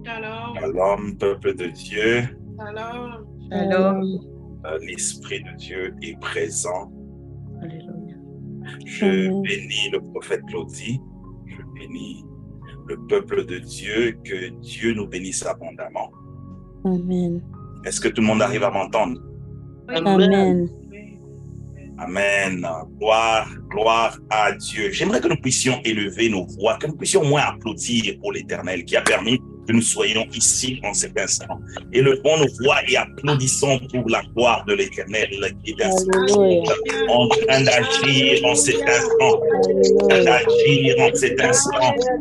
Shalom. Shalom, peuple de Dieu. Shalom. Shalom. L'Esprit de Dieu est présent. Alléluia. Je bénis le prophète Claudie. Je bénis le peuple de Dieu. Que Dieu nous bénisse abondamment. Amen. Est-ce que tout le monde arrive à m'entendre? Amen. Amen. Gloire à Dieu. J'aimerais que nous puissions élever nos voix, que nous puissions au moins applaudir pour l'Éternel qui a permis que nous soyons ici en cet instant. Élevons nos voix et applaudissons pour la gloire de l'Éternel qui est ainsi en train d'agir en cet instant,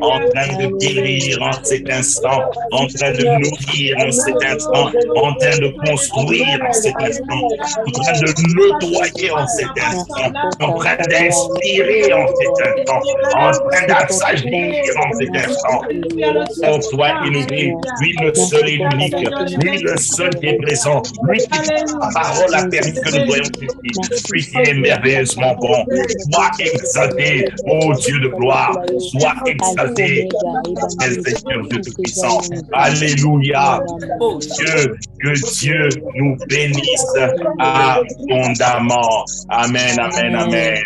en train de guérir en cet instant, en train de nourrir en cet instant, en train de construire en cet instant, en train de nettoyer en cet instant, en train d'inspirer en cet instant, en train d'assagir en cet instant. On soit inoublié, lui le seul et l'unique, lui le seul qui est présent, lui qui sa parole a permis que nous voyons ici, lui qui est merveilleusement bon. Sois exalté, ô Dieu de gloire, sois exalté, Seigneur Dieu Tout-Puissant. Alléluia. Dieu, que Dieu nous bénisse abondamment. Amen, amen, amen.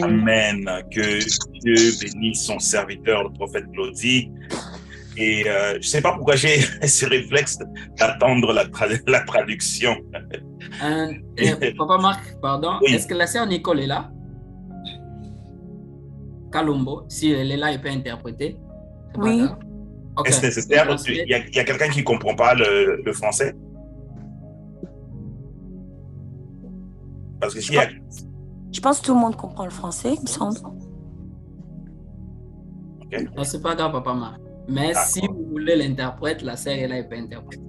Amen. Que Dieu bénisse son serviteur, le prophète Claudie. Et je ne sais pas pourquoi j'ai ce réflexe d'attendre la traduction. Papa Marc, pardon, Oui. Est-ce que la sœur Nicole est là? Kalumbo, si elle est là, elle peut interpréter. Oui. Okay. Est-ce nécessaire? Il y a quelqu'un qui ne comprend pas le français? Parce que Je pense que tout le monde comprend le français, il me semble. Okay. Non, c'est pas grave, Papa Marc. Mais si vous voulez l'interprète, la sœur est là, elle peut interpréter.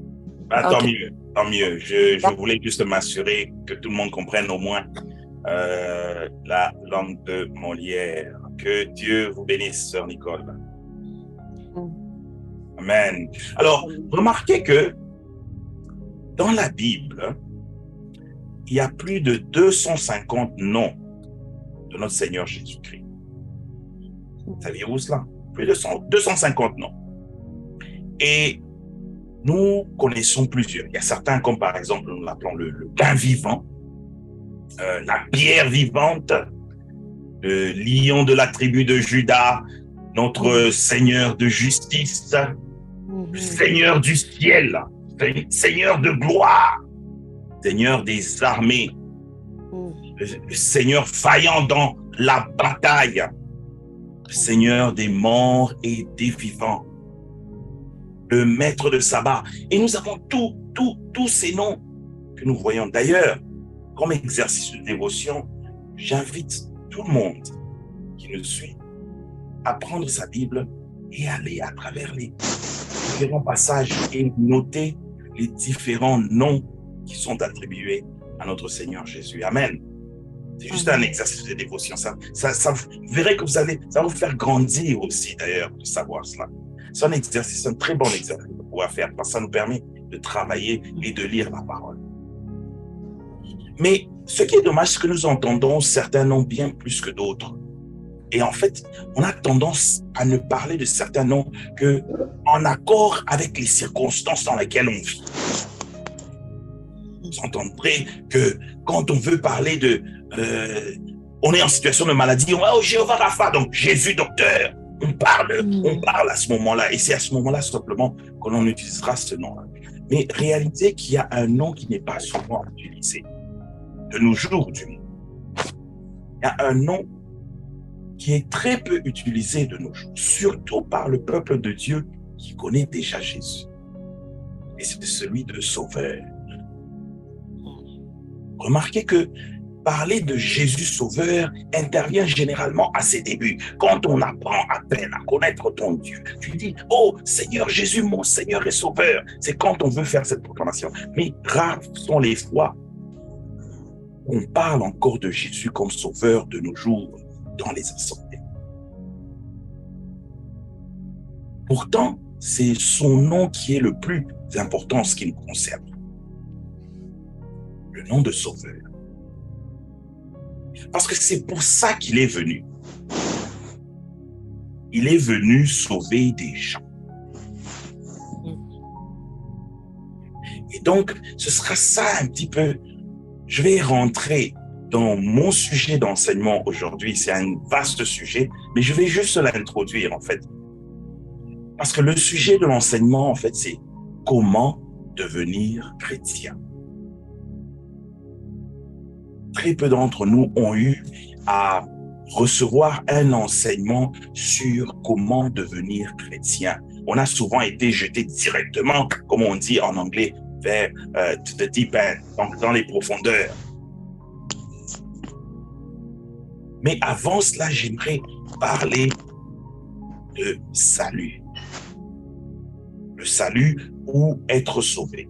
Tant mieux, tant mieux. Je voulais juste m'assurer que tout le monde comprenne au moins la langue de Molière. Que Dieu vous bénisse, sœur Nicole. Amen. Alors, remarquez que dans la Bible, il y a plus de 250 noms de notre Seigneur Jésus-Christ. Saviez-vous cela? Plus de 250 noms. Et nous connaissons plusieurs. Il y a certains comme par exemple, nous l'appelons le pain vivant, la pierre vivante, le lion de la tribu de Juda, notre Seigneur de justice, le Seigneur du ciel, Seigneur de gloire, Seigneur des armées, le Seigneur vaillant dans la bataille, le Seigneur des morts et des vivants, le maître de sabbat. Et nous avons tous ces noms que nous voyons. D'ailleurs, comme exercice de dévotion, j'invite tout le monde qui nous suit à prendre sa Bible et aller à travers les différents passages et noter les différents noms qui sont attribués à notre Seigneur Jésus. Amen. C'est juste un exercice de dévotion. Vous verrez que ça va vous faire grandir aussi, d'ailleurs, de savoir cela. C'est un exercice, un très bon exercice de pouvoir faire, parce que ça nous permet de travailler et de lire la parole. Mais ce qui est dommage, c'est que nous entendons certains noms bien plus que d'autres. Et en fait, on a tendance à ne parler de certains noms qu'en accord avec les circonstances dans lesquelles on vit. Vous entendrez que quand on veut parler on est en situation de maladie, on va au Jéhovah Rapha, donc Jésus docteur. On parle à ce moment-là, et c'est à ce moment-là simplement que l'on utilisera ce nom-là. Mais réalisez qu'il y a un nom qui n'est pas souvent utilisé, de nos jours du monde. Il y a un nom qui est très peu utilisé de nos jours, surtout par le peuple de Dieu qui connaît déjà Jésus. Et c'est celui de Sauveur. Remarquez que parler de Jésus Sauveur intervient généralement à ses débuts. Quand on apprend à peine à connaître ton Dieu, tu dis « Oh Seigneur Jésus, mon Seigneur et Sauveur ». C'est quand on veut faire cette proclamation. Mais rares sont les fois où on parle encore de Jésus comme Sauveur de nos jours dans les assemblées. Pourtant, c'est son nom qui est le plus important en ce qui nous concerne. Le nom de Sauveur. Parce que c'est pour ça qu'il est venu. Il est venu sauver des gens. donc, ce sera ça un petit peu. Je vais rentrer dans mon sujet d'enseignement aujourd'hui. C'est un vaste sujet, mais je vais juste l'introduire, en fait. Parce que le sujet de l'enseignement, en fait, c'est comment devenir chrétien. Très peu d'entre nous ont eu à recevoir un enseignement sur comment devenir chrétien. On a souvent été jeté directement, comme on dit en anglais, vers to the deep end, donc dans les profondeurs. Mais avant cela, j'aimerais parler de salut. Le salut ou être sauvé.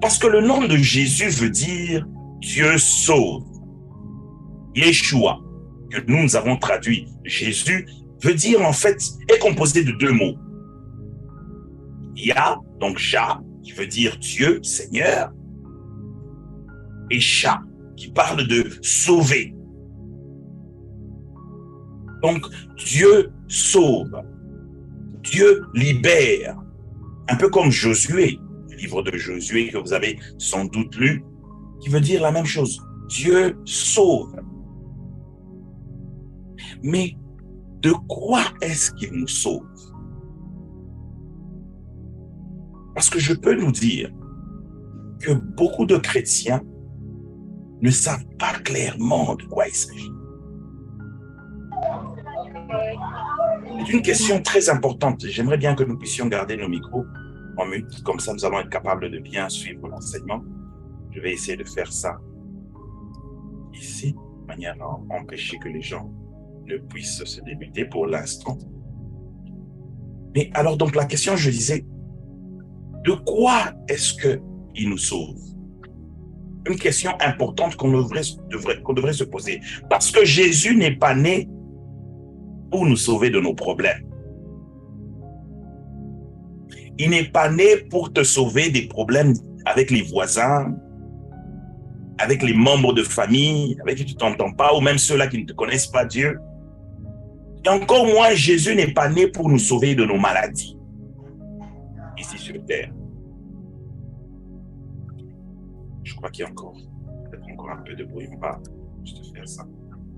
Parce que le nom de Jésus veut dire Dieu sauve. Yeshua, que nous avons traduit Jésus, veut dire en fait, est composé de deux mots. Yah, donc Jah, qui veut dire Dieu, Seigneur, et Shah, qui parle de sauver. Donc, Dieu sauve, Dieu libère, un peu comme Josué, le livre de Josué que vous avez sans doute lu, qui veut dire la même chose. Dieu sauve. Mais de quoi est-ce qu'il nous sauve? Parce que je peux nous dire que beaucoup de chrétiens ne savent pas clairement de quoi il s'agit. C'est une question très importante. J'aimerais bien que nous puissions garder nos micros en mute, comme ça nous allons être capables de bien suivre l'enseignement. Je vais essayer de faire ça ici, de manière à empêcher que les gens ne puissent se débuter pour l'instant. Mais alors donc la question, je disais, de quoi est-ce qu'il nous sauve? Une question importante qu'on devrait se poser. Parce que Jésus n'est pas né pour nous sauver de nos problèmes. Il n'est pas né pour te sauver des problèmes avec les voisins, avec les membres de famille, avec qui tu ne t'entends pas, ou même ceux-là qui ne te connaissent pas Dieu. Et encore moins, Jésus n'est pas né pour nous sauver de nos maladies, ici sur terre. Je crois qu'il y a peut-être encore un peu de bruit, on va juste faire ça.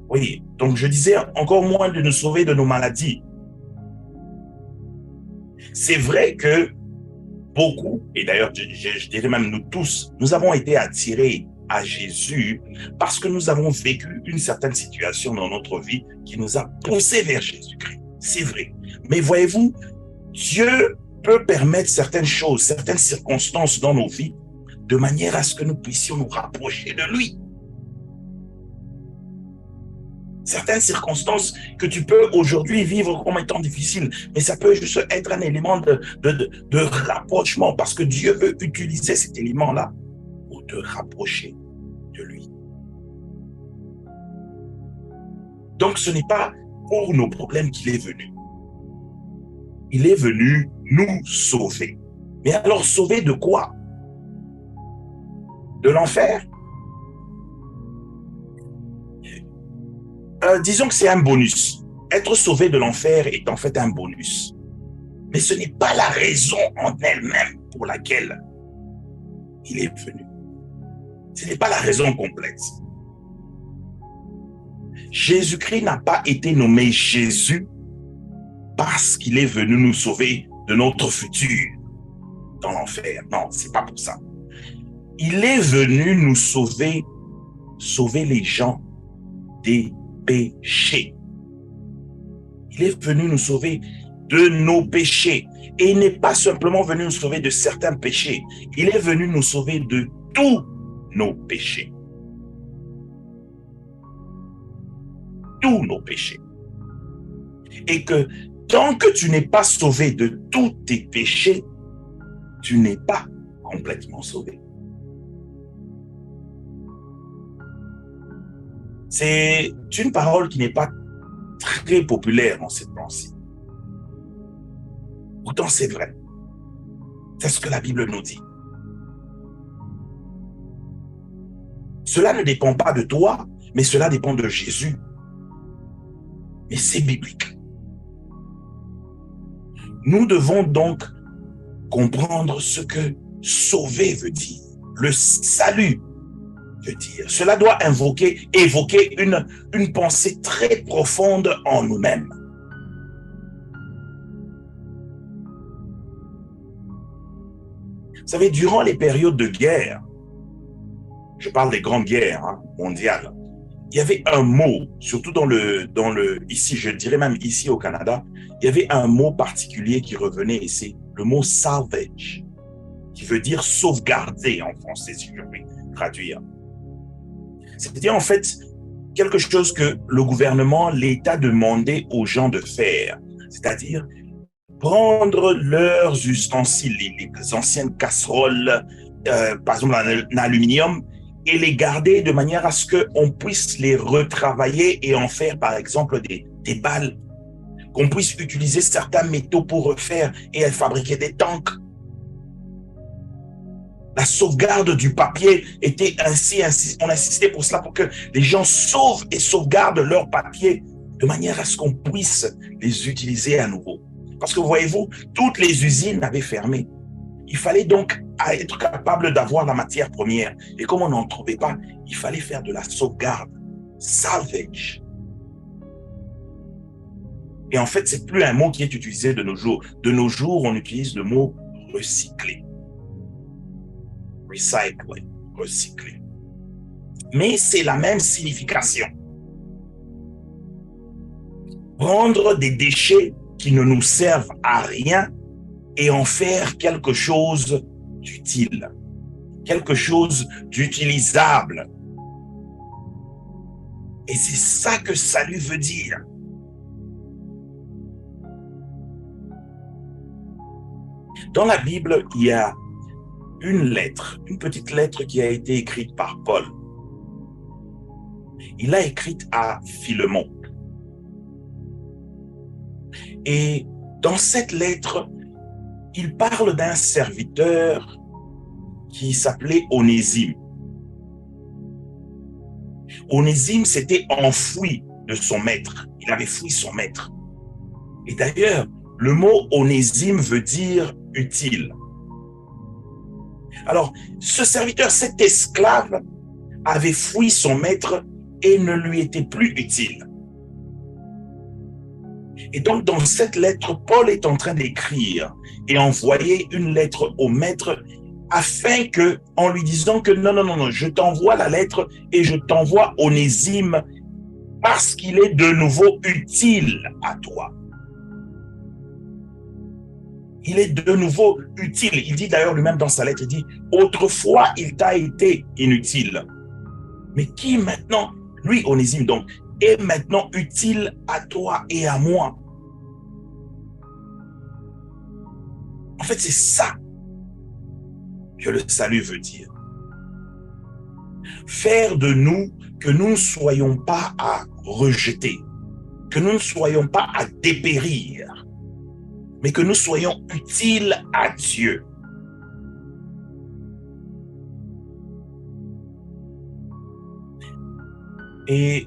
Oui, donc je disais encore moins de nous sauver de nos maladies. C'est vrai que beaucoup, et d'ailleurs je dirais même nous tous, nous avons été attirés à Jésus parce que nous avons vécu une certaine situation dans notre vie qui nous a poussés vers Jésus-Christ. C'est vrai. Mais voyez-vous, Dieu peut permettre certaines choses, certaines circonstances dans nos vies de manière à ce que nous puissions nous rapprocher de lui. Certaines circonstances que tu peux aujourd'hui vivre comme étant difficiles, mais ça peut juste être un élément de rapprochement parce que Dieu veut utiliser cet élément-là pour te rapprocher de lui. Donc ce n'est pas pour nos problèmes qu'il est venu. Il est venu nous sauver. Mais alors sauver de quoi? De l'enfer? Disons que c'est un bonus. Être sauvé de l'enfer est en fait un bonus. Mais ce n'est pas la raison en elle-même pour laquelle il est venu. Ce n'est pas la raison complète. Jésus-Christ n'a pas été nommé Jésus parce qu'il est venu nous sauver de notre futur dans l'enfer. Non, c'est pas pour ça. Il est venu nous sauver les gens des péchés. Il est venu nous sauver de nos péchés. Et il n'est pas simplement venu nous sauver de certains péchés. Il est venu nous sauver de tous nos péchés. Tous nos péchés. Et que tant que tu n'es pas sauvé de tous tes péchés, tu n'es pas complètement sauvé. C'est une parole qui n'est pas très populaire en cette pensée. Pourtant, c'est vrai. C'est ce que la Bible nous dit. Cela ne dépend pas de toi, mais cela dépend de Jésus. Mais c'est biblique. Nous devons donc comprendre ce que sauver veut dire, le salut veut dire. Cela doit évoquer une pensée très profonde en nous-mêmes. Vous savez, durant les périodes de guerre, je parle des grandes guerres mondiales, il y avait un mot, surtout ici, je dirais même ici au Canada, il y avait un mot particulier qui revenait ici, le mot salvage, qui veut dire sauvegarder en français, si je puis traduire. C'était en fait quelque chose que le gouvernement, l'État demandait aux gens de faire, c'est-à-dire prendre leurs ustensiles, les anciennes casseroles, par exemple en aluminium, et les garder de manière à ce qu'on puisse les retravailler et en faire, par exemple, des balles, qu'on puisse utiliser certains métaux pour refaire et fabriquer des tanks. La sauvegarde du papier était on insistait pour cela, pour que les gens sauvent et sauvegardent leur papier de manière à ce qu'on puisse les utiliser à nouveau. Parce que voyez-vous, toutes les usines avaient fermé. Il fallait donc être capable d'avoir la matière première. Et comme on n'en trouvait pas, il fallait faire de la sauvegarde, salvage. Et en fait, c'est plus un mot qui est utilisé de nos jours. De nos jours, on utilise le mot recycler. Recycling, recycler. Mais c'est la même signification. Prendre des déchets qui ne nous servent à rien et en faire quelque chose d'utile, quelque chose d'utilisable. Et c'est ça que salut veut dire. Dans la Bible, il y a une petite lettre qui a été écrite par Paul. Il l'a écrite à Philémon. Et dans cette lettre, il parle d'un serviteur qui s'appelait Onésime. Onésime s'était enfoui de son maître. Il avait fui son maître. Et d'ailleurs, le mot Onésime veut dire utile. Alors, ce serviteur, cet esclave, avait fui son maître et ne lui était plus utile. Et donc, dans cette lettre, Paul est en train d'écrire et envoyer une lettre au maître afin que, en lui disant que non, je t'envoie la lettre et je t'envoie Onésime parce qu'il est de nouveau utile à toi. Il est de nouveau utile. Il dit d'ailleurs lui-même dans sa lettre, il dit, autrefois, il t'a été inutile. Mais qui maintenant, lui, Onésime, donc, est maintenant utile à toi et à moi. En fait, c'est ça que le salut veut dire. Faire de nous que nous ne soyons pas à rejeter, que nous ne soyons pas à dépérir, mais que nous soyons utiles à Dieu. Et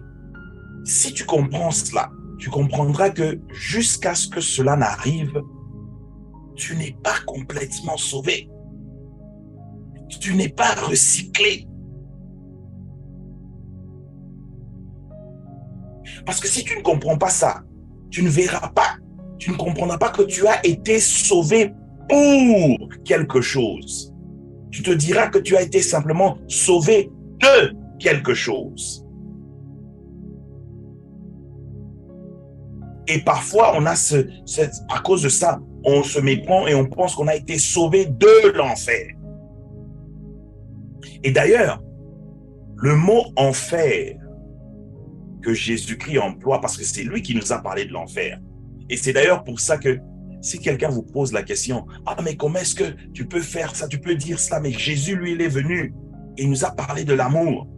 si tu comprends cela, tu comprendras que jusqu'à ce que cela n'arrive, tu n'es pas complètement sauvé. Tu n'es pas recyclé. Parce que si tu ne comprends pas ça, tu ne verras pas, tu ne comprendras pas que tu as été sauvé pour quelque chose. Tu te diras que tu as été simplement sauvé de quelque chose. Et parfois, on a à cause de ça, on se méprend et on pense qu'on a été sauvé de l'enfer. Et d'ailleurs, le mot enfer que Jésus-Christ emploie, parce que c'est lui qui nous a parlé de l'enfer. Et c'est d'ailleurs pour ça que si quelqu'un vous pose la question, « Ah, mais comment est-ce que tu peux faire ça, tu peux dire cela ?» Mais Jésus, lui, il est venu et il nous a parlé de l'amour.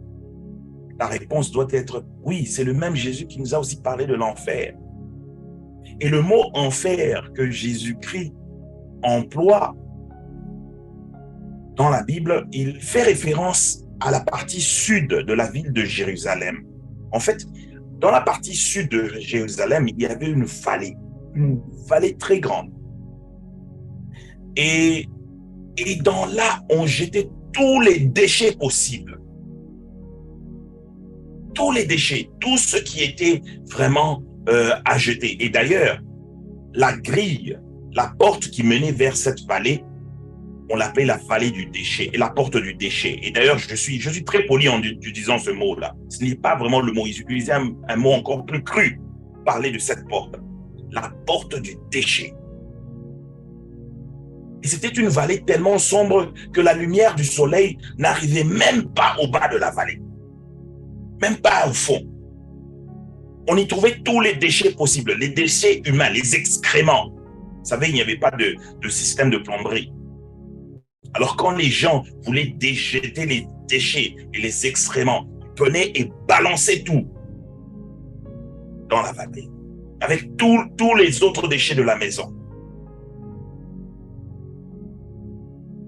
La réponse doit être, oui, c'est le même Jésus qui nous a aussi parlé de l'enfer. Et le mot enfer que Jésus-Christ emploie dans la Bible, il fait référence à la partie sud de la ville de Jérusalem. En fait, dans la partie sud de Jérusalem, il y avait une vallée très grande. Et dans là, on jetait tous les déchets possibles. Tous les déchets, tout ce qui était vraiment à jeter. Et d'ailleurs, la grille, la porte qui menait vers cette vallée, on l'appelait la vallée du déchet, et la porte du déchet. Et d'ailleurs, je suis très poli en utilisant ce mot-là. Ce n'est pas vraiment le mot, ils utilisaient un mot encore plus cru, parler de cette porte. La porte du déchet. Et c'était une vallée tellement sombre que la lumière du soleil n'arrivait même pas au bas de la vallée. Même pas au fond. On y trouvait tous les déchets possibles, les déchets humains, les excréments. Vous savez, il n'y avait pas de système de plomberie. Alors quand les gens voulaient jeter les déchets et les excréments, ils venaient et balançaient tout dans la vallée, avec tous les autres déchets de la maison.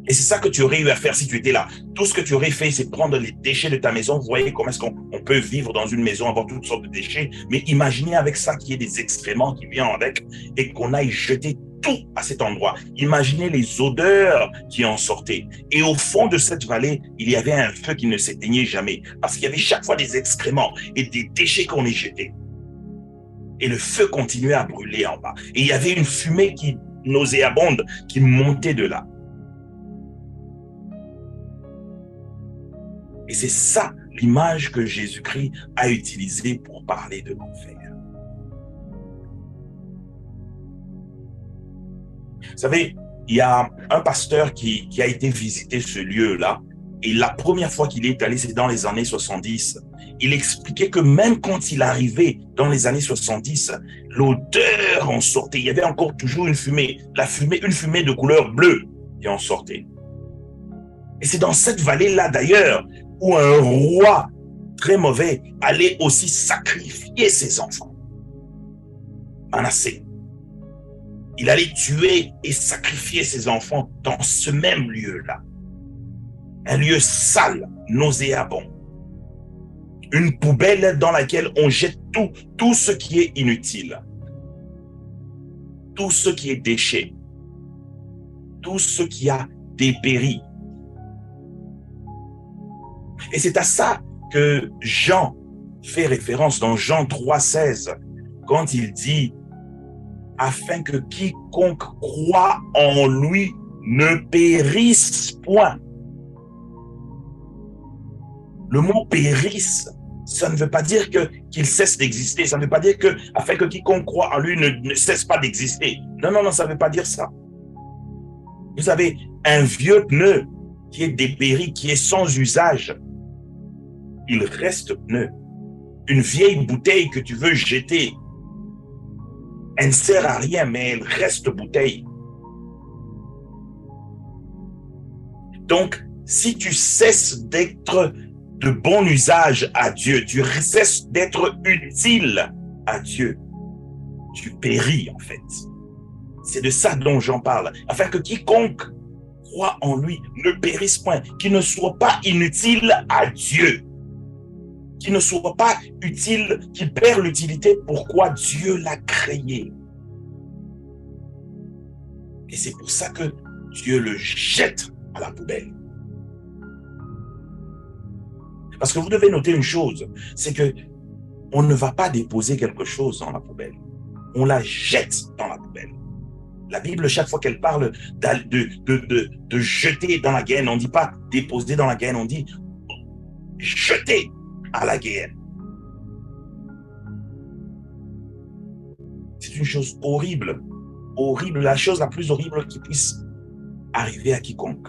Et c'est ça que tu aurais eu à faire si tu étais là. Tout ce que tu aurais fait, c'est prendre les déchets de ta maison. Vous voyez comment est-ce qu'on peut vivre dans une maison, avoir toutes sortes de déchets. Mais imaginez avec ça qu'il y ait des excréments qui viennent avec et qu'on aille jeter tout à cet endroit. Imaginez les odeurs qui en sortaient. Et au fond de cette vallée, il y avait un feu qui ne s'éteignait jamais. Parce qu'il y avait chaque fois des excréments et des déchets qu'on y jetait. Et le feu continuait à brûler en bas. Et il y avait une fumée qui nauséabonde qui montait de là. Et c'est ça l'image que Jésus-Christ a utilisée pour parler de l'enfer. Vous savez, il y a un pasteur qui a été visiter ce lieu-là, et la première fois qu'il est allé, c'est dans les années 70. Il expliquait que même quand il arrivait dans les années 70, l'odeur en sortait. Il y avait encore toujours une fumée de couleur bleue qui en sortait. Et c'est dans cette vallée-là, d'ailleurs, où un roi très mauvais allait aussi sacrifier ses enfants. Manassé. Il allait tuer et sacrifier ses enfants dans ce même lieu-là. Un lieu sale, nauséabond. Une poubelle dans laquelle on jette tout ce qui est inutile. Tout ce qui est déchet. Tout ce qui a dépéri. Et c'est à ça que Jean fait référence dans Jean 3,16, quand il dit « Afin que quiconque croit en lui ne périsse point ». Le mot « périsse », ça ne veut pas dire qu'il cesse d'exister, ça ne veut pas dire que « afin que quiconque croit en lui ne cesse pas d'exister ». Non, non, non, ça ne veut pas dire ça. Vous savez, un vieux pneu qui est dépéri, qui est sans usage, il reste pneu. Une vieille bouteille que tu veux jeter, elle ne sert à rien, mais elle reste bouteille. Donc, si tu cesses d'être de bon usage à Dieu, tu cesses d'être utile à Dieu, tu péris en fait. C'est de ça dont j'en parle. Afin que quiconque croit en lui ne périsse point, qu'il ne soit pas inutile à Dieu. Qui ne soit pas utile, qui perd l'utilité pourquoi Dieu l'a créé. Et c'est pour ça que Dieu le jette à la poubelle. Parce que vous devez noter une chose, c'est que on ne va pas déposer quelque chose dans la poubelle. On la jette dans la poubelle. La Bible, chaque fois qu'elle parle de jeter dans la gaine, on ne dit pas déposer dans la gaine, on dit jeter à la guerre. C'est une chose horrible, horrible, la chose la plus horrible qui puisse arriver à quiconque,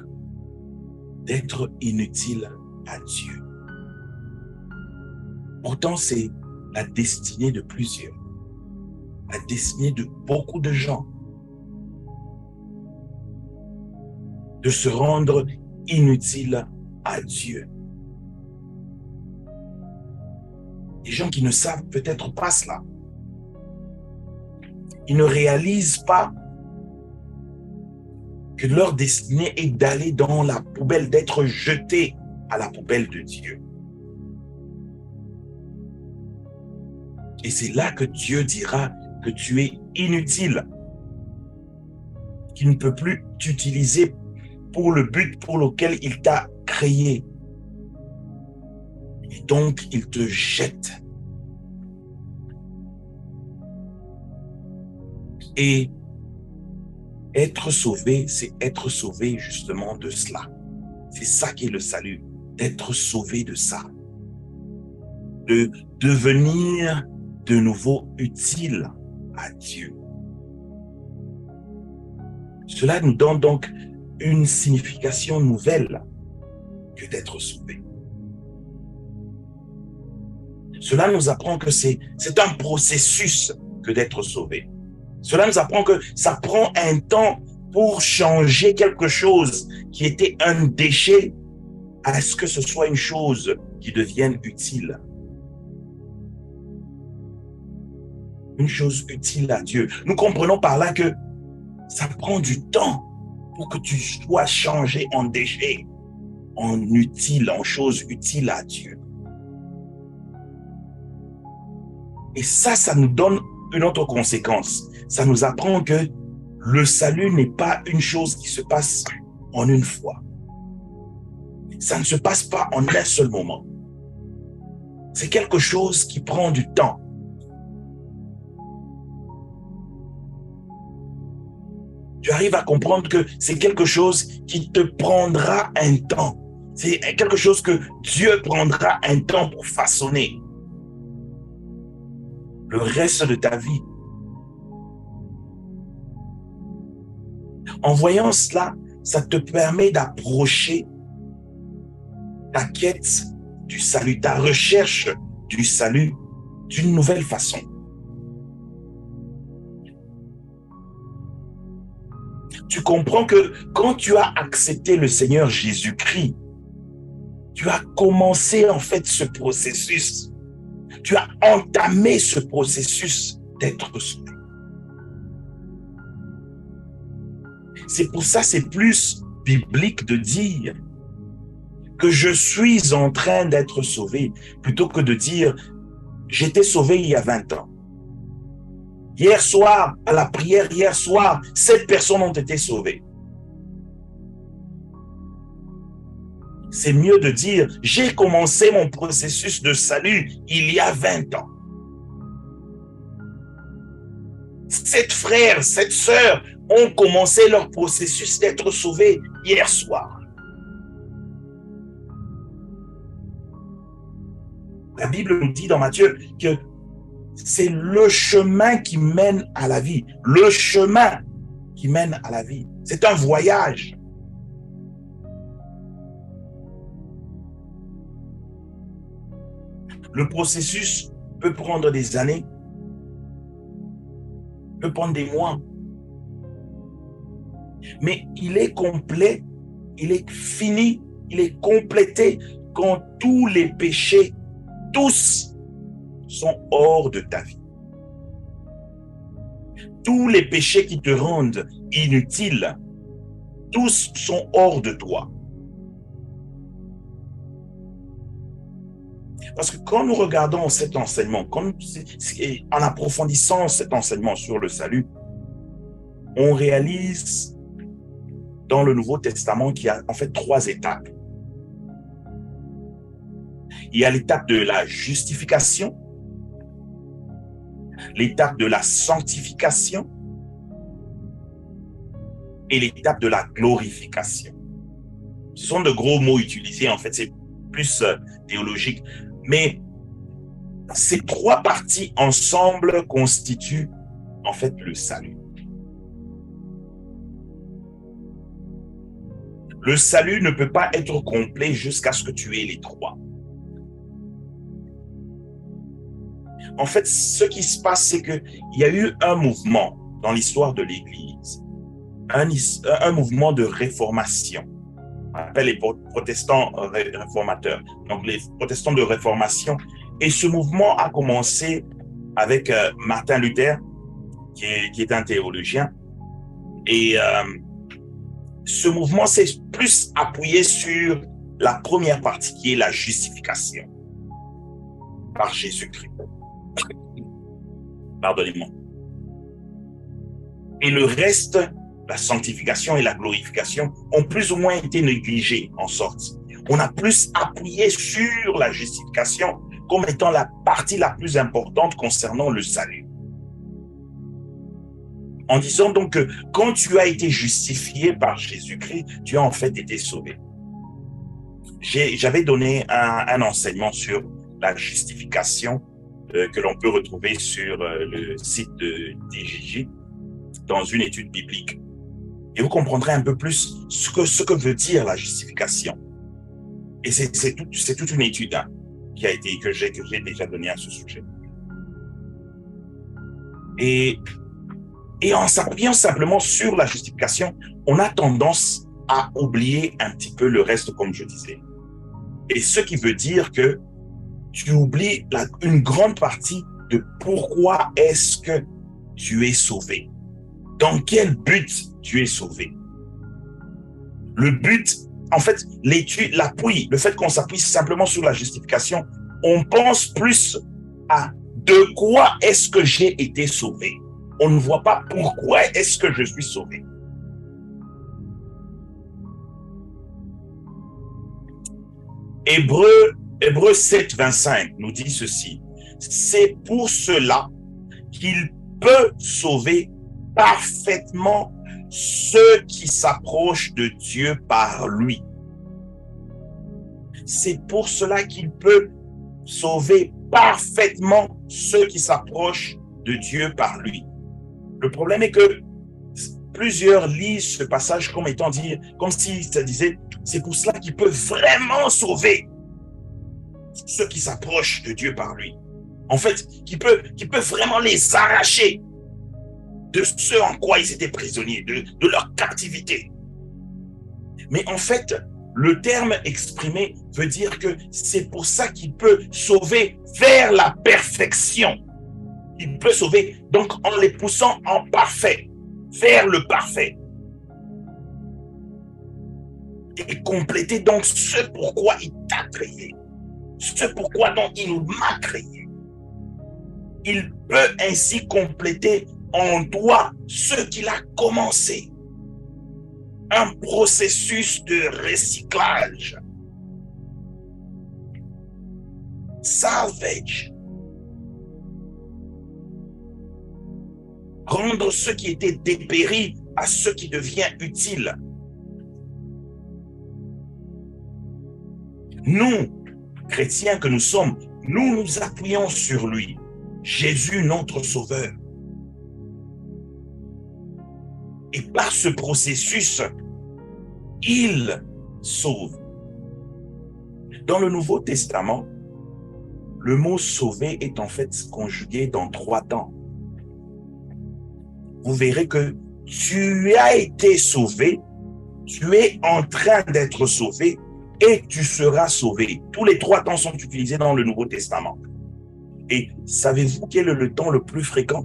d'être inutile à Dieu. Pourtant, c'est la destinée de plusieurs, la destinée de beaucoup de gens, de se rendre inutile à Dieu. Des gens qui ne savent peut-être pas cela. Ils ne réalisent pas que leur destinée est d'aller dans la poubelle, d'être jetés à la poubelle de Dieu. Et c'est là que Dieu dira que tu es inutile. qui ne peut plus t'utiliser pour le but pour lequel il t'a créé. Et donc, il te jette. Et être sauvé, c'est être sauvé justement de cela. C'est ça qui est le salut, d'être sauvé de ça. De devenir de nouveau utile à Dieu. Cela nous donne donc une signification nouvelle que d'être sauvé. Cela nous apprend que c'est un processus que d'être sauvé. Cela nous apprend que ça prend un temps pour changer quelque chose qui était un déchet à ce que ce soit une chose qui devienne utile. Une chose utile à Dieu. Nous comprenons par là que ça prend du temps pour que tu sois changé en déchet, en utile, en chose utile à Dieu. Et ça nous donne une autre conséquence. Ça nous apprend que le salut n'est pas une chose qui se passe en une fois. Ça ne se passe pas en un seul moment. C'est quelque chose qui prend du temps. Tu arrives à comprendre que c'est quelque chose qui te prendra un temps. C'est quelque chose que Dieu prendra un temps pour façonner. Le reste de ta vie. En voyant cela, ça te permet d'approcher ta quête du salut, ta recherche du salut d'une nouvelle façon. Tu comprends que quand tu as accepté le Seigneur Jésus-Christ, tu as commencé en fait ce processus. Tu as entamé ce processus d'être sauvé. C'est pour ça, c'est plus biblique de dire que je suis en train d'être sauvé, plutôt que de dire j'étais sauvé il y a 20 ans. Hier soir, à la prière, hier soir, 7 personnes ont été sauvées. C'est mieux de dire j'ai commencé mon processus de salut il y a 20 ans. 7 frères, 7 sœurs ont commencé leur processus d'être sauvés hier soir. La Bible nous dit dans Matthieu que c'est le chemin qui mène à la vie. Le chemin qui mène à la vie. C'est un voyage. Le processus peut prendre des années, peut prendre des mois. Mais il est complet, il est fini, il est complété quand tous les péchés, tous, sont hors de ta vie. Tous les péchés qui te rendent inutile, tous sont hors de toi. Parce que quand nous regardons cet enseignement, en approfondissant cet enseignement sur le salut, on réalise dans le Nouveau Testament qu'il y a en fait 3 étapes. Il y a l'étape de la justification, l'étape de la sanctification et l'étape de la glorification. Ce sont de gros mots utilisés, en fait, c'est plus théologique. Mais ces 3 parties ensemble constituent en fait le salut. Le salut ne peut pas être complet jusqu'à ce que tu aies les 3. En fait, ce qui se passe, c'est qu'il y a eu un mouvement dans l'histoire de l'Église, un mouvement de réformation. On appelle les protestants réformateurs, donc les protestants de réformation. Et ce mouvement a commencé avec Martin Luther, qui est un théologien. Et ce mouvement s'est plus appuyé sur la première partie, qui est la justification par Jésus-Christ. Pardonnez-moi. Et le reste, la sanctification et la glorification ont plus ou moins été négligées en sorte. On a plus appuyé sur la justification comme étant la partie la plus importante concernant le salut. En disant donc que quand tu as été justifié par Jésus-Christ, tu as en fait été sauvé. J'avais donné un enseignement sur la justification que l'on peut retrouver sur le site de DJJ dans une étude biblique. Et vous comprendrez un peu plus ce que veut dire la justification. Et c'est toute une étude que j'ai déjà donnée à ce sujet. Et en s'appuyant simplement sur la justification, on a tendance à oublier un petit peu le reste, comme je disais. Et ce qui veut dire que tu oublies une grande partie de pourquoi est-ce que tu es sauvé. Dans quel but tu es sauvé. Le but, en fait, l'appui, le fait qu'on s'appuie simplement sur la justification, on pense plus à de quoi est-ce que j'ai été sauvé. On ne voit pas pourquoi est-ce que je suis sauvé. Hébreux 7, 25 nous dit ceci. C'est pour cela qu'il peut sauver parfaitement ceux qui s'approchent de Dieu par lui. C'est pour cela qu'il peut sauver parfaitement ceux qui s'approchent de Dieu par lui. Le problème est que plusieurs lisent ce passage comme étant dit, comme si ça disait, c'est pour cela qu'il peut vraiment sauver ceux qui s'approchent de Dieu par lui. En fait, qui peut vraiment les arracher de ce en quoi ils étaient prisonniers, de leur captivité. Mais en fait, le terme exprimé veut dire que c'est pour ça qu'il peut sauver vers la perfection. Il peut sauver donc en les poussant en parfait, vers le parfait. Et compléter donc ce pourquoi il t'a créé, ce pourquoi donc il m'a créé. Il peut ainsi compléter en toi ce qu'il a commencé. Un processus de recyclage. Salvage. Rendre ce qui était dépéri à ce qui devient utile. Nous, chrétiens que nous sommes, nous nous appuyons sur lui, Jésus notre Sauveur. Et par ce processus, il sauve. Dans le Nouveau Testament, le mot sauver est en fait conjugué dans 3 temps. Vous verrez que tu as été sauvé, tu es en train d'être sauvé et tu seras sauvé. Tous les 3 temps sont utilisés dans le Nouveau Testament. Et savez-vous quel est le temps le plus fréquent?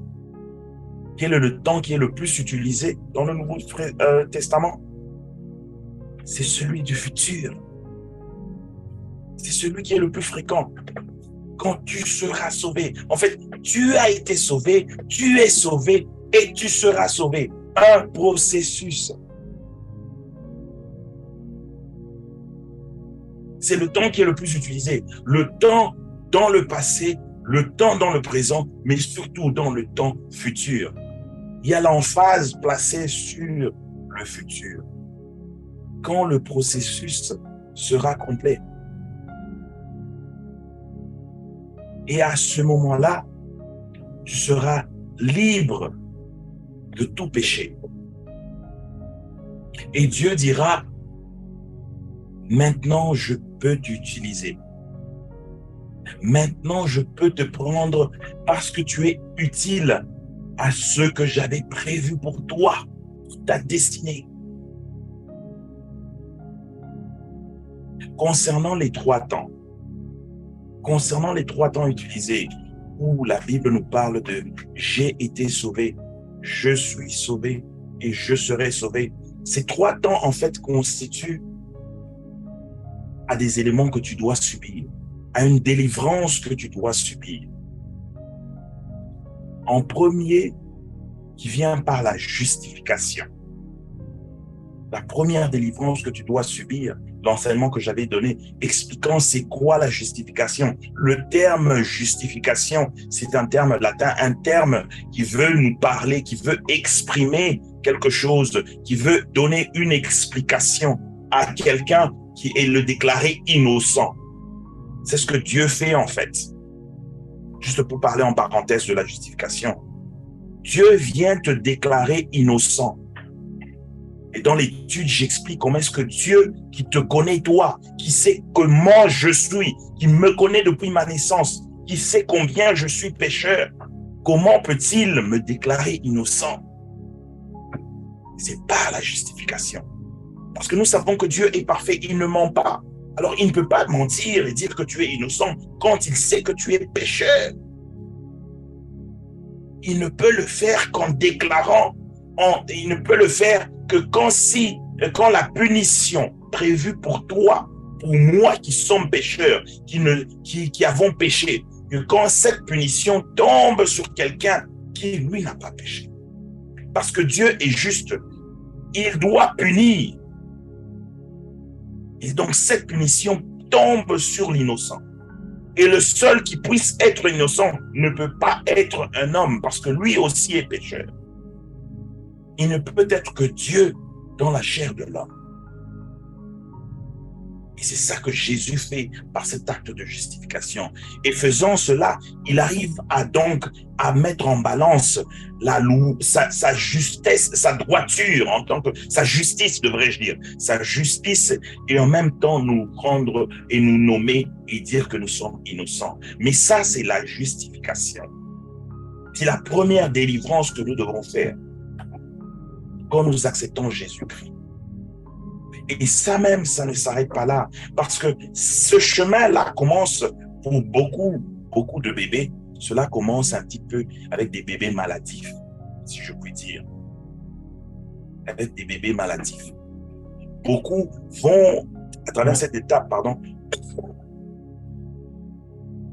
Quel est le temps qui est le plus utilisé dans le Nouveau Testament? C'est celui du futur. C'est celui qui est le plus fréquent. Quand tu seras sauvé. En fait, tu as été sauvé, tu es sauvé et tu seras sauvé. Un processus. C'est le temps qui est le plus utilisé. Le temps dans le passé, le temps dans le présent, mais surtout dans le temps futur. Il y a l'emphase placée sur le futur. Quand le processus sera complet. Et à ce moment-là, tu seras libre de tout péché. Et Dieu dira, maintenant je peux t'utiliser. Maintenant je peux te prendre parce que tu es utile à ce que j'avais prévu pour toi, pour ta destinée. Concernant les 3 temps, utilisés, où la Bible nous parle de « j'ai été sauvé »,« je suis sauvé » et « je serai sauvé », ces 3 temps en fait constituent à des éléments que tu dois subir, à une délivrance que tu dois subir. En premier, qui vient par la justification. La première délivrance que tu dois subir, l'enseignement que j'avais donné, expliquant c'est quoi la justification. Le terme justification, c'est un terme latin, un terme qui veut nous parler, qui veut exprimer quelque chose, qui veut donner une explication à quelqu'un qui est le déclaré innocent. C'est ce que Dieu fait en fait. Juste pour parler en parenthèse de la justification. Dieu vient te déclarer innocent. Et dans l'étude, j'explique comment est-ce que Dieu, qui te connaît toi, qui sait comment je suis, qui me connaît depuis ma naissance, qui sait combien je suis pécheur, comment peut-il me déclarer innocent? C'est pas la justification. Parce que nous savons que Dieu est parfait, il ne ment pas. Alors il ne peut pas mentir et dire que tu es innocent quand il sait que tu es pécheur. Il ne peut le faire qu'en déclarant, il ne peut le faire que quand la punition prévue pour toi, pour moi qui sommes pécheurs, qui avons péché, que quand cette punition tombe sur quelqu'un qui, lui, n'a pas péché. Parce que Dieu est juste, il doit punir. Et donc cette punition tombe sur l'innocent. Et le seul qui puisse être innocent ne peut pas être un homme, parce que lui aussi est pécheur. Il ne peut être que Dieu dans la chair de l'homme. Et c'est ça que Jésus fait par cet acte de justification. Et faisant cela, il arrive à mettre en balance sa justesse, sa droiture, sa justice, devrais-je dire, sa justice, et en même temps nous prendre et nous nommer et dire que nous sommes innocents. Mais ça, c'est la justification. C'est la première délivrance que nous devons faire quand nous acceptons Jésus-Christ. Et ça même, ça ne s'arrête pas là. Parce que ce chemin-là commence pour beaucoup de bébés. Cela commence un petit peu avec des bébés maladifs, si je puis dire. Avec des bébés maladifs. Beaucoup vont, à travers cette étape,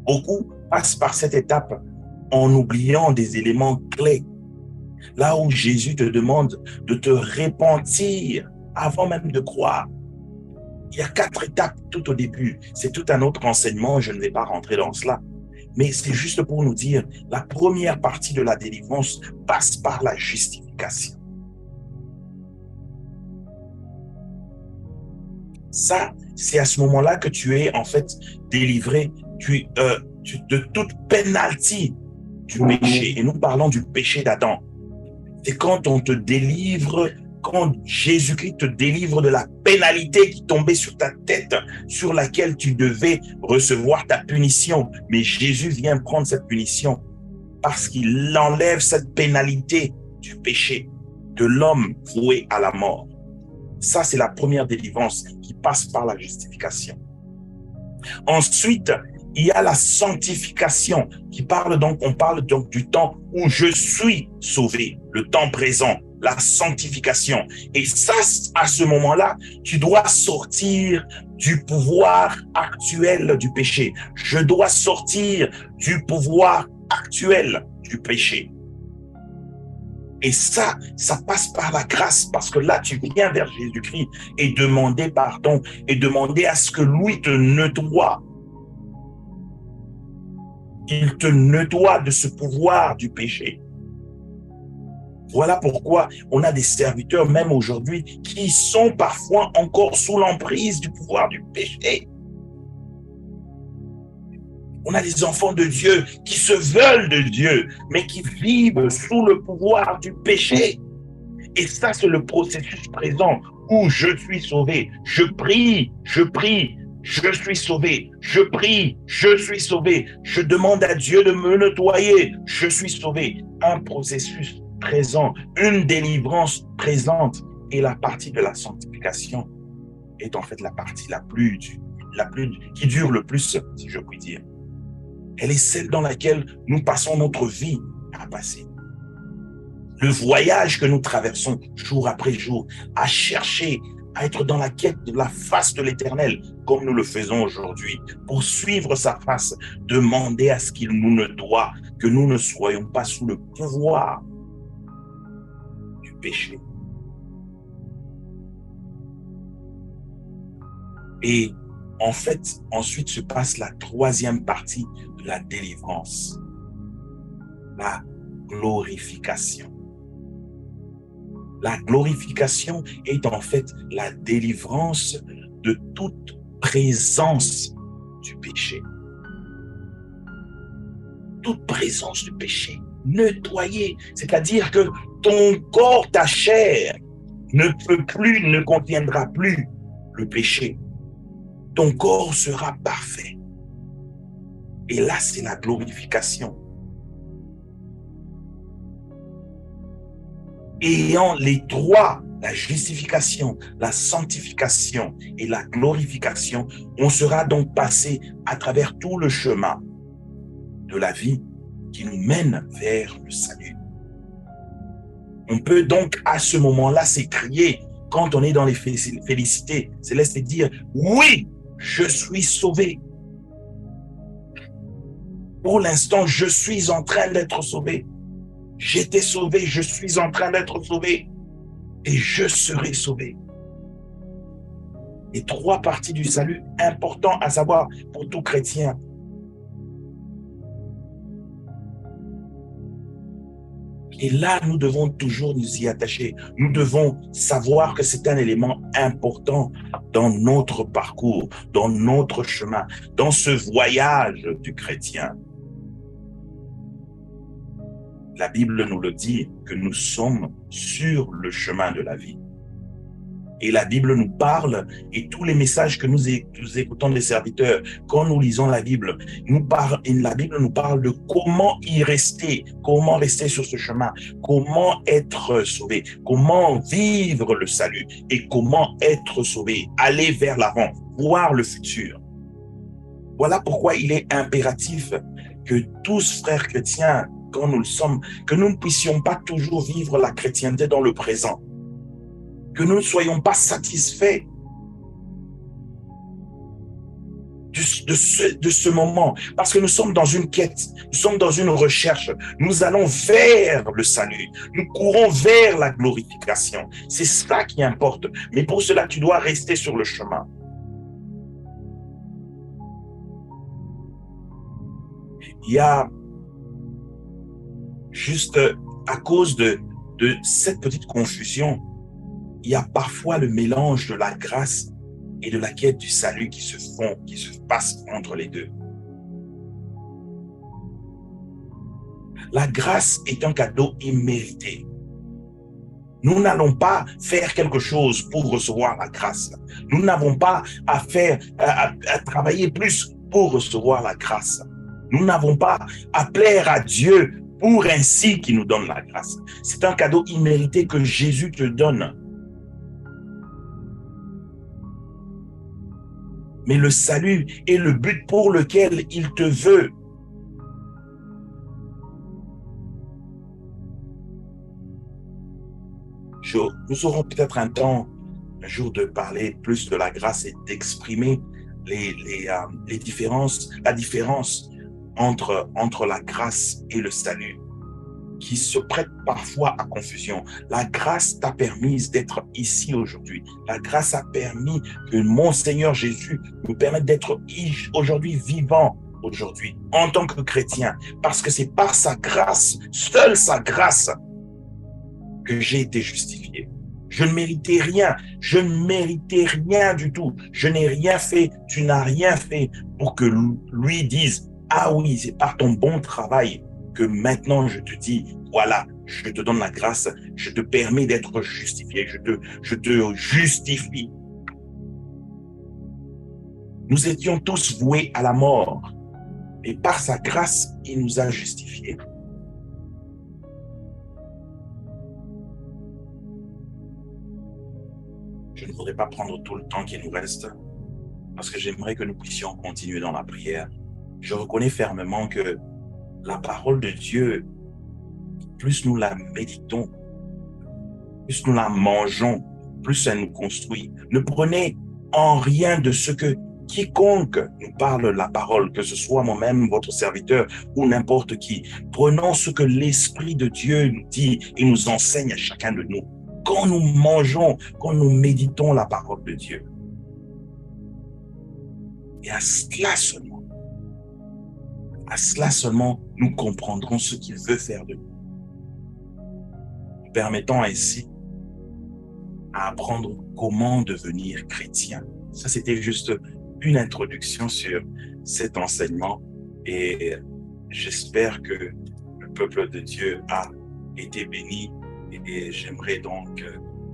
beaucoup passent par cette étape en oubliant des éléments clés. Là où Jésus te demande de te repentir avant même de croire. Il y a 4 étapes tout au début. C'est tout un autre enseignement, je ne vais pas rentrer dans cela. Mais c'est juste pour nous dire, la première partie de la délivrance passe par la justification. Ça, c'est à ce moment-là que tu es en fait délivré de toute pénalité du péché. Et nous parlons du péché d'Adam. C'est quand on te délivre, quand Jésus-Christ te délivre de la pénalité qui tombait sur ta tête, sur laquelle tu devais recevoir ta punition. Mais Jésus vient prendre cette punition parce qu'il enlève cette pénalité du péché, de l'homme voué à la mort. Ça, c'est la première délivrance qui passe par la justification. Ensuite, il y a la sanctification on parle donc du temps où je suis sauvé, le temps présent, la sanctification. Et ça, à ce moment-là, tu dois sortir du pouvoir actuel du péché. Je dois sortir du pouvoir actuel du péché. Et ça passe par la grâce, parce que là, tu viens vers Jésus-Christ et demander pardon, et demander à ce que lui te nettoie. Il te nettoie de ce pouvoir du péché. Voilà pourquoi on a des serviteurs, même aujourd'hui, qui sont parfois encore sous l'emprise du pouvoir du péché. On a des enfants de Dieu qui se veulent de Dieu, mais qui vivent sous le pouvoir du péché. Et ça, c'est le processus présent où je suis sauvé. Je prie, je suis sauvé. Je prie, je suis sauvé. Je demande à Dieu de me nettoyer. Je suis sauvé. Un processus présent, une délivrance présente. Et la partie de la sanctification est en fait la partie qui dure le plus, si je puis dire. Elle est celle dans laquelle nous passons notre vie à passer. Le voyage que nous traversons jour après jour, à chercher, à être dans la quête de la face de l'Éternel, comme nous le faisons aujourd'hui, pour suivre sa face, demander à ce qu'il nous nettoie, que nous ne soyons pas sous le pouvoir du péché. Et en fait, ensuite se passe la troisième partie de la délivrance, la glorification. La glorification est en fait la délivrance de toute présence du péché. Toute présence du péché. Nettoyer, c'est-à-dire que ton corps, ta chair, ne contiendra plus le péché. Ton corps sera parfait. Et là, c'est la glorification. Ayant les trois, la justification, la sanctification et la glorification, on sera donc passé à travers tout le chemin de la vie qui nous mène vers le salut. On peut donc à ce moment-là s'écrier, quand on est dans les félicités célestes, et dire « Oui, je suis sauvé. Pour l'instant, je suis en train d'être sauvé. J'étais sauvé, je suis en train d'être sauvé et je serai sauvé. » Les trois parties du salut, important à savoir pour tout chrétien. Et là, nous devons toujours nous y attacher. Nous devons savoir que c'est un élément important dans notre parcours, dans notre chemin, dans ce voyage du chrétien. La Bible nous le dit que nous sommes sur le chemin de la vie. Et la Bible nous parle, et tous les messages que nous écoutons des serviteurs, quand nous lisons la Bible, la Bible nous parle de comment y rester, comment rester sur ce chemin, comment être sauvé, comment vivre le salut et comment être sauvé, aller vers l'avant, voir le futur. Voilà pourquoi il est impératif que tous frères chrétiens, quand nous le sommes, que nous ne puissions pas toujours vivre la chrétienté dans le présent, que nous ne soyons pas satisfaits de ce moment, parce que nous sommes dans une quête, nous sommes dans une recherche, nous allons vers le salut, nous courons vers la glorification. C'est ça qui importe, mais pour cela, tu dois rester sur le chemin. Il y a juste à cause de cette petite confusion, il y a parfois le mélange de la grâce et de la quête du salut qui se passe entre les deux. La grâce est un cadeau immérité. Nous n'allons pas faire quelque chose pour recevoir la grâce. Nous n'avons pas à travailler plus pour recevoir la grâce. Nous n'avons pas à plaire à Dieu pour ainsi qu'il nous donne la grâce. C'est un cadeau immérité que Jésus te donne. Mais le salut est le but pour lequel il te veut. Nous aurons peut-être un jour de parler plus de la grâce et d'exprimer les différences, la différence entre la grâce et le salut, qui se prête parfois à confusion. La grâce t'a permis d'être ici aujourd'hui. La grâce a permis que mon Seigneur Jésus nous permette d'être aujourd'hui vivant, aujourd'hui, en tant que chrétien, parce que c'est par sa grâce, seule sa grâce, que j'ai été justifié. Je ne méritais rien. Je ne méritais rien du tout. Je n'ai rien fait. Tu n'as rien fait pour que lui dise « Ah oui, c'est par ton bon travail que maintenant je te dis, voilà, je te donne la grâce, je te permets d'être justifié, je te justifie. » Nous étions tous voués à la mort, et par sa grâce, il nous a justifiés. Je ne voudrais pas prendre tout le temps qui nous reste, parce que j'aimerais que nous puissions continuer dans la prière. Je reconnais fermement que la parole de Dieu, plus nous la méditons, plus nous la mangeons, plus elle nous construit. Ne prenez en rien de ce que quiconque nous parle la parole, que ce soit moi-même, votre serviteur ou n'importe qui. Prenons ce que l'Esprit de Dieu nous dit et nous enseigne à chacun de nous. Quand nous mangeons, quand nous méditons la parole de Dieu. Et à cela seulement, nous comprendrons ce qu'il veut faire de nous. Nous permettant ainsi à apprendre comment devenir chrétien. Ça, c'était juste une introduction sur cet enseignement et j'espère que le peuple de Dieu a été béni et j'aimerais donc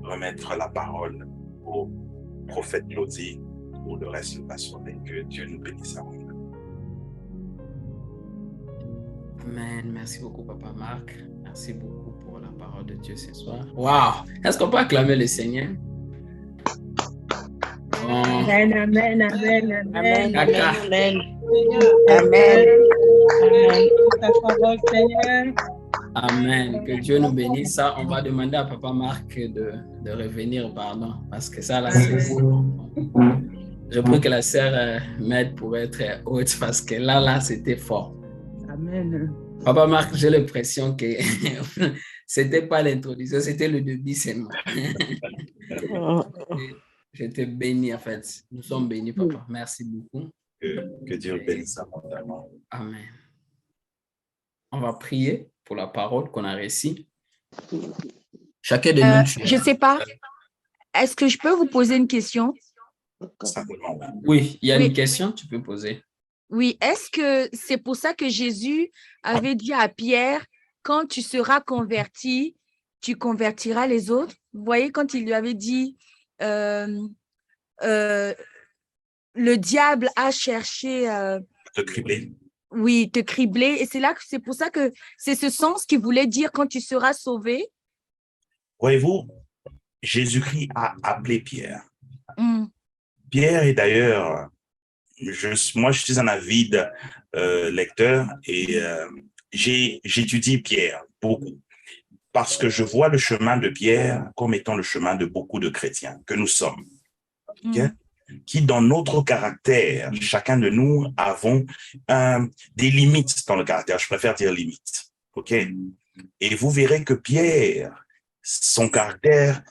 remettre la parole au prophète Claudie pour le reste de la soirée. Que Dieu nous bénisse à vous. Amen. Merci beaucoup, Papa Marc. Merci beaucoup pour la parole de Dieu ce soir. Wow! Est-ce qu'on peut acclamer le Seigneur? Bon. Amen, amen, amen, amen. Kaka. Amen. Amen. Amen. Ta parole, Seigneur. Amen. Que Dieu nous bénisse. Ça, on va demander à Papa Marc de revenir, pardon, parce que ça, là, c'est... Je prie que la sœur m'aide pour être haute, parce que là, c'était fort. Amen. Papa Marc, j'ai l'impression que c'était pas l'introduction, c'était le début seulement. J'étais béni, en fait. Nous sommes bénis, Papa. Merci beaucoup. Que Dieu bénisse abondamment. Amen. On va prier pour la parole qu'on a reçue. Chacun de nous. Je ne sais pas. Est-ce que je peux vous poser une question? Simplement, oui. Oui, il y a Oui. une question, tu peux poser. Oui, est-ce que c'est pour ça que Jésus avait dit à Pierre, quand tu seras converti, tu convertiras les autres? Vous voyez, quand il lui avait dit, le diable a cherché, Te cribler. oui, te cribler. Et c'est pour ça que c'est ce sens qu'il voulait dire quand tu seras sauvé. Voyez-vous, Jésus-Christ a appelé Pierre. Mm. Pierre est d'ailleurs, moi je suis un avide lecteur et j'étudie Pierre beaucoup parce que je vois le chemin de Pierre comme étant le chemin de beaucoup de chrétiens que nous sommes, okay? Qui dans notre caractère, chacun de nous avons des limites dans le caractère, je préfère dire limites, ok? Et vous verrez que Pierre, son caractère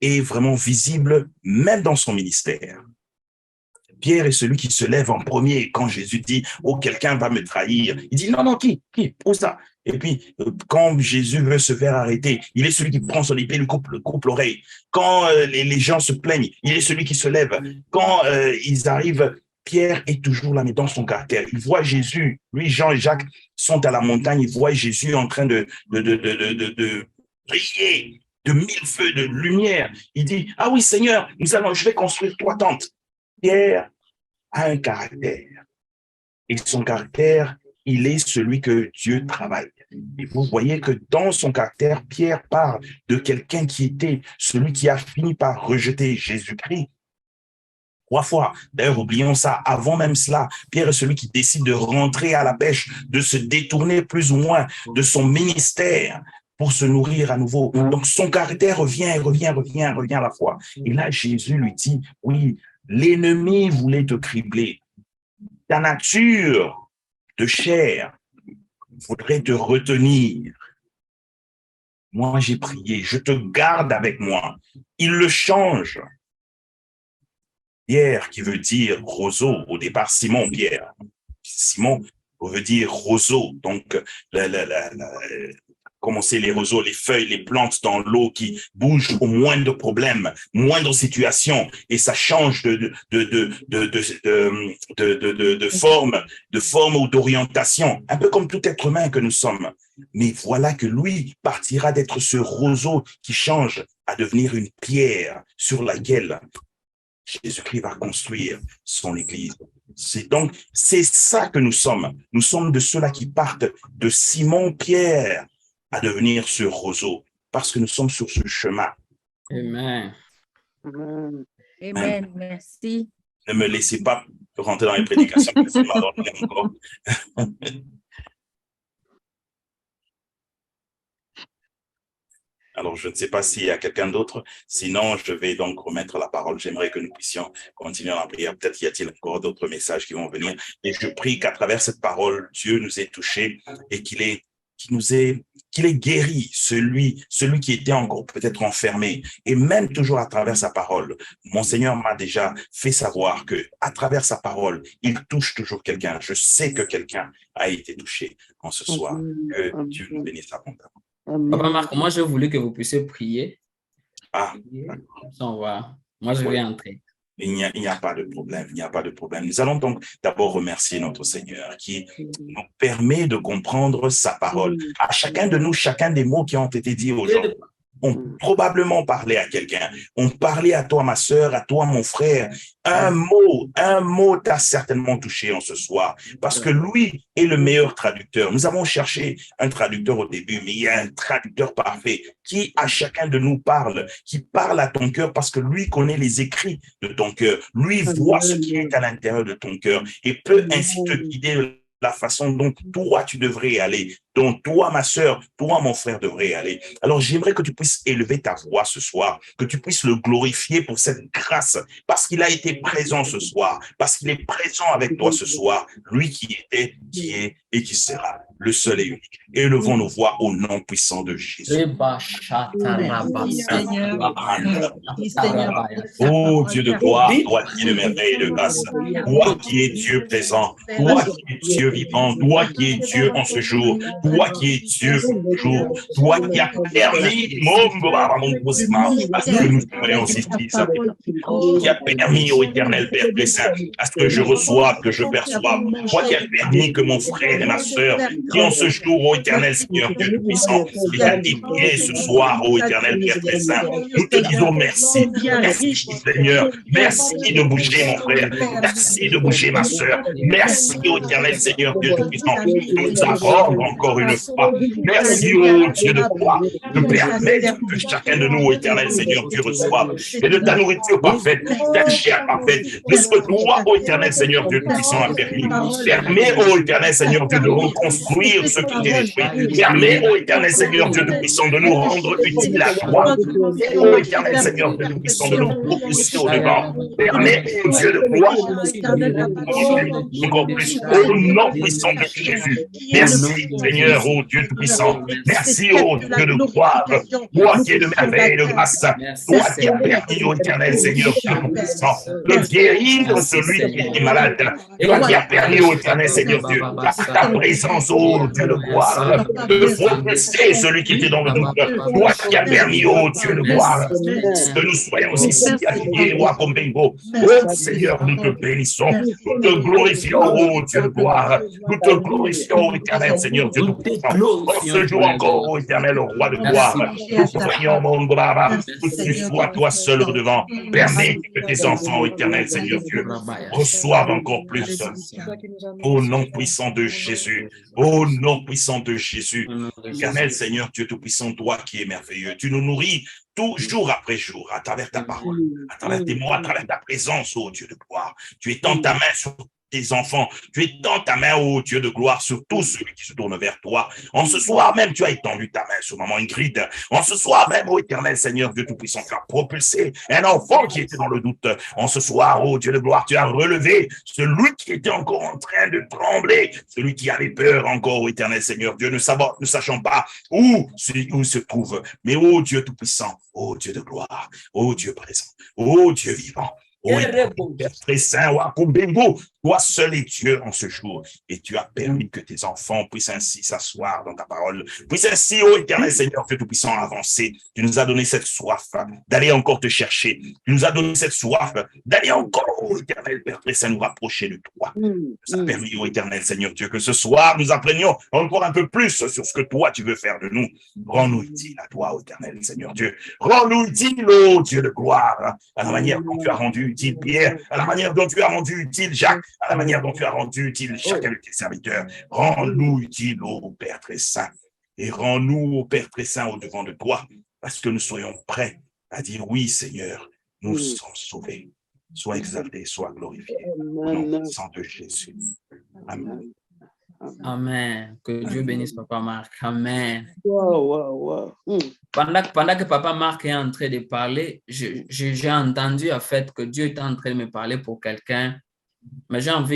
est vraiment visible même dans son ministère. Pierre est celui qui se lève en premier quand Jésus dit « Oh, quelqu'un va me trahir ». Il dit « Non, non, qui? Où ça ?» Et puis, quand Jésus veut se faire arrêter, il est celui qui prend son épée, lui coupe l'oreille. Quand les gens se plaignent, il est celui qui se lève. Quand ils arrivent, Pierre est toujours là, mais dans son caractère. Il voit Jésus, lui, Jean et Jacques sont à la montagne, ils voient Jésus en train de briller de 1000 feux de lumière. Il dit « Ah oui, Seigneur, je vais construire 3 tentes. » Pierre a un caractère. Et son caractère, il est celui que Dieu travaille. Et vous voyez que dans son caractère, Pierre parle de quelqu'un qui était celui qui a fini par rejeter Jésus-Christ 3 fois. D'ailleurs, oublions ça. Avant même cela, Pierre est celui qui décide de rentrer à la pêche, de se détourner plus ou moins de son ministère pour se nourrir à nouveau. Donc, son caractère revient à la fois. Et là, Jésus lui dit, oui, l'ennemi voulait te cribler. Ta nature de chair voudrait te retenir. Moi, j'ai prié, je te garde avec moi. Il le change. Pierre, qui veut dire roseau, au départ, Simon, Pierre. Simon veut dire roseau. Donc, comment c'est les roseaux, les feuilles, les plantes dans l'eau qui bougent au moindre problème, moindre situation, et ça change de forme ou d'orientation, un peu comme tout être humain que nous sommes. Mais voilà que lui partira d'être ce roseau qui change à devenir une pierre sur laquelle Jésus-Christ va construire son Église. C'est ça que nous sommes. Nous sommes de ceux-là qui partent de Simon-Pierre à devenir ce roseau, parce que nous sommes sur ce chemin. Amen. Amen. Merci. Ne me laissez pas rentrer dans les prédications. Que ça m'a donné encore. Alors, je ne sais pas s'il y a quelqu'un d'autre. Sinon, je vais donc remettre la parole. J'aimerais que nous puissions continuer en prière. Peut-être y a-t-il encore d'autres messages qui vont venir. Et je prie qu'à travers cette parole, Dieu nous ait touchés et qu'il nous ait qu'il ait guéri celui qui était encore peut-être enfermé. Et même toujours à travers sa parole, mon Seigneur m'a déjà fait savoir que à travers sa parole, il touche toujours quelqu'un. Je sais que quelqu'un a été touché en ce soir. Que Dieu nous bénisse abondamment. Papa Marc, moi, j'ai voulu que vous puissiez prier. Ah, moi, je vais entrer. Il n'y a pas de problème, il n'y a pas de problème. Nous allons donc d'abord remercier notre Seigneur qui nous permet de comprendre sa parole. À chacun de nous, chacun des mots qui ont été dits aujourd'hui, ont probablement parlé à quelqu'un. On parlait à toi, ma sœur, à toi, mon frère. Un mot t'a certainement touché en ce soir, parce que lui est le meilleur traducteur. Nous avons cherché un traducteur au début, mais il y a un traducteur parfait qui à chacun de nous parle, qui parle à ton cœur, parce que lui connaît les écrits de ton cœur. Lui voit ce qui est à l'intérieur de ton cœur et peut ainsi te guider de la façon dont toi tu devrais aller, dont toi, ma sœur, toi, mon frère, devrais aller. Alors, j'aimerais que tu puisses élever ta voix ce soir, que tu puisses le glorifier pour cette grâce, parce qu'il a été présent ce soir, parce qu'il est présent avec toi ce soir, lui qui était, qui est et qui sera, le seul et unique. Élevons nos voix au nom puissant de Jésus. Oh Dieu de gloire, toi qui es de merveille et de grâce, toi qui es Dieu présent, toi qui es Dieu vivant, toi qui es Dieu en ce jour, toi qui es Dieu toujours, toi qui as permis à ce que nous soyons ici, qui a permis au éternel Père très saint à ce que je reçoive, que je perçoive, toi qui as permis que mon frère et ma sœur, qui en ce jour, ô éternel Seigneur Dieu Tout-Puissant, et à tes pieds ce soir, ô éternel Père très saint, nous te disons merci, merci Seigneur, merci de bouger mon frère, merci de bouger ma sœur, merci ô éternel Seigneur Dieu Tout-Puissant, de nous apprendre encore une fois, merci ô Dieu de gloire, de permettre que chacun de nous, ô éternel Seigneur Dieu, reçoive, et de ta nourriture parfaite, ta chair parfaite, de ce que toi, ô éternel Seigneur Dieu Tout-Puissant, a permis. Permets, ô éternel Seigneur Dieu, de reconstruire ce qui est détruit. Permets, ô éternel Seigneur Dieu Tout-Puissant, de nous rendre utiles à toi. Ô éternel Seigneur Dieu Tout-Puissant, de nous propulser au devant. Permets, ô Dieu de gloire, encore plus, au nom puissant de Jésus. Merci, Seigneur, ô Dieu Tout-Puissant. Merci, ô Dieu de gloire, toi qui es de merveille et de grâce, toi qui as permis, ô éternel Seigneur Dieu Tout-Puissant, de guérir celui qui est malade. Toi qui as permis, ô éternel Seigneur Dieu, par ta présence, ô Dieu de gloire, de propulser celui qui était dans le doute. Toi qui as permis, ô Dieu de gloire, que nous soyons ici alignés, roi comme Bengo. Ô Seigneur, nous te bénissons, nous te glorifions, ô Dieu de gloire, nous te glorifions, ô éternel Seigneur Dieu Tout-Puissant. En ce jour encore, ô éternel roi de gloire, nous prions, mon brava, que tu sois toi seul au devant. Permets que tes enfants, ô éternel Seigneur Dieu, reçoivent encore plus. Au nom puissant de Jésus, au nom puissant de Jésus, éternel Seigneur Dieu Tout-Puissant, toi qui es merveilleux, tu nous nourris tout jour après jour, à travers ta parole, à travers tes mots, à travers ta présence, ô Dieu de gloire. Tu étends ta main sur tes enfants, tu étends ta main, ô Dieu de gloire, sur tous ceux qui se tournent vers toi. En ce soir même, tu as étendu ta main sur maman Ingrid. En ce soir même, ô éternel Seigneur Dieu Tout-Puissant, tu as propulsé un enfant qui était dans le doute. En ce soir, ô Dieu de gloire, tu as relevé celui qui était encore en train de trembler, celui qui avait peur encore, ô éternel Seigneur Dieu, ne sachant pas où se trouve. Mais ô Dieu Tout-Puissant, ô Dieu de gloire, ô Dieu présent, ô Dieu vivant, ô Père très saint, Wakumbengo, toi seul est Dieu en ce jour, et tu as permis que tes enfants puissent ainsi s'asseoir dans ta parole, puissent ainsi, ô éternel Seigneur Dieu Tout-Puissant, avancer. Tu nous as donné cette soif d'aller encore te chercher. Tu nous as donné cette soif d'aller encore, ô éternel Père très saint, nous rapprocher de toi. Tu nous as permis, ô éternel Seigneur Dieu, que ce soir nous apprenions encore un peu plus sur ce que toi tu veux faire de nous. Rends-nous utiles à toi, ô éternel Seigneur Dieu. Rends-nous utiles, ô Dieu de gloire, à la manière dont tu as rendu utile Pierre, à la manière dont tu as rendu utile Jacques, à la manière dont tu as rendu utile chacun de tes serviteurs. Rends-nous utiles, ô Père très saint, et rends-nous, ô Père très saint, au devant de toi, parce que nous soyons prêts à dire oui, Seigneur, nous sommes sauvés. Sois exalté, sois glorifié. Au nom puissant de Jésus. Amen. Amen. Que Dieu bénisse Papa Marc. Amen. Wow. Pendant que Papa Marc est en train de parler, j'ai entendu en fait que Dieu est en train de me parler pour quelqu'un, mais j'ai envie